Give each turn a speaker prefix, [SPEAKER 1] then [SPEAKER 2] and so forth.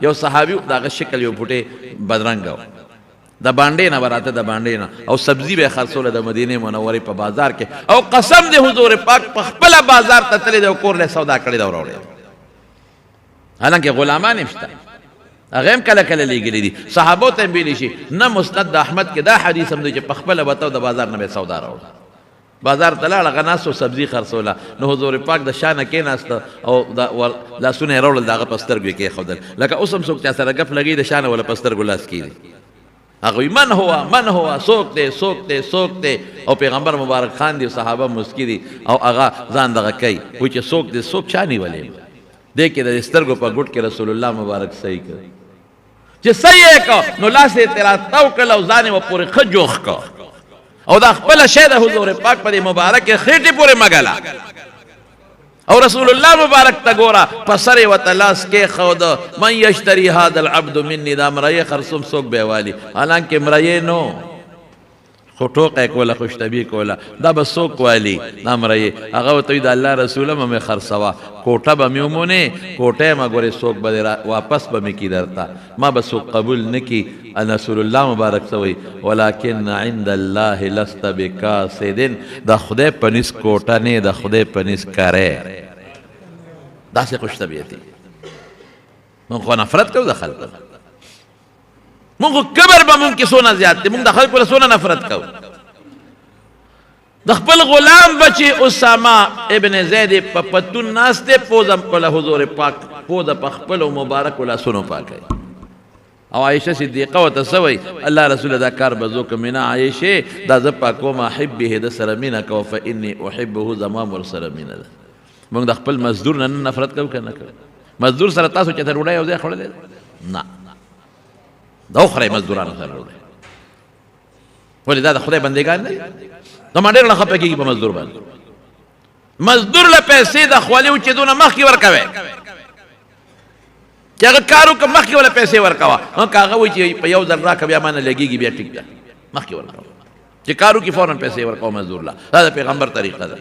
[SPEAKER 1] یو صحابي دغه شکل یو پټه بدرنګ د باندې نه براته د باندې نه او سبزی به خرڅول د مدینه منورې په بازار کې او قسم دی حضور پاک په خپل بازار ته تللی د کور له سودا کړی دا وروړي حالانکه غلامان نشته هغه هم کله کله لګیلي دي صحابو ته ویل شي نه مسند احمد کې دا حدیث هم دی چې په خپل وته د بازار نه به سودا راوړي بازار تلاړه غناسو سبزی خرڅوله نو حضور پاک د شانه کې ناست او لاسونه راول دغه پستر کې خدل لکه اوسم څوک چې سره غف لګي د شانه ولا پستر ګلاس کیږي هغه من هو سوک دے او پیغمبر مبارک خان دی صحابه مسکی دی او هغه ځان دغه کوي و چې سوک چانی ولې دې کې د سترګو په ګټ کې رسول الله مبارک صحیح کړ چې صحیح کو نو لاسه تیرا تو کله او ځان و پورې خجوخ کو او دا خپل شه د حضور پاک په مبارک خېټه پورې مګلا او رسول الله مبارک تا ګورا پسره وتلاس کې خود من یشتری هذا العبد مني دا مرای خرصم سوک بیوالی حالانکه مرای نو خټوقه کوله خوشتبی کوله دا بس سوک والی دا مرای هغه ته د الله رسول مې خرڅوا کوټه به میومونه کوټه ما ګوره سوک به واپس به می کی درتا ما به سوک قبول نکی ان رسول الله مبارک سوی ولکن عند الله لست بکاسدن دا خدای پنس کوټه نه دا خدای پنس کاره دا سه خوشتبیتی من خو نفرت کو د خلق مونږ کبر به مونږ کې سونه زیات دي مونږ د خلکو له سونه نفرت کوو د خپل غلام بچي اسامه ابن زید په پتون ناسته پوزم په حضور پاک پوز په خپل مبارک ولا سونو پاکي او عائشه صدیقه وتسوي الله رسول دا کار بزو کمینا عائشه دا ز پاکو ما حبه د سرمینا کو فاني احبه زمام ورسلمینا مونږ د خپل مزدور نه نفرت کوو کنه مزدور سره تاسو چې تروړای او ځای خړل نه دا اخرى مزدوران سره ولې دا د خدای بندګان نه دا باندې له خپه کېږي په مزدور باندې مزدور له پیسې د خولي او چې دونه مخکې ورکوي چې هغه کارو که مخکې ولا پیسې ورکوه که هغه وایي چې په یو ځل راکړه بیا مانه لګېږي بیا ټیک ده مخکې ورکوه چې کارو کې فوراً پیسې ورکوه مزدور له دا د پیغمبر طریقه ده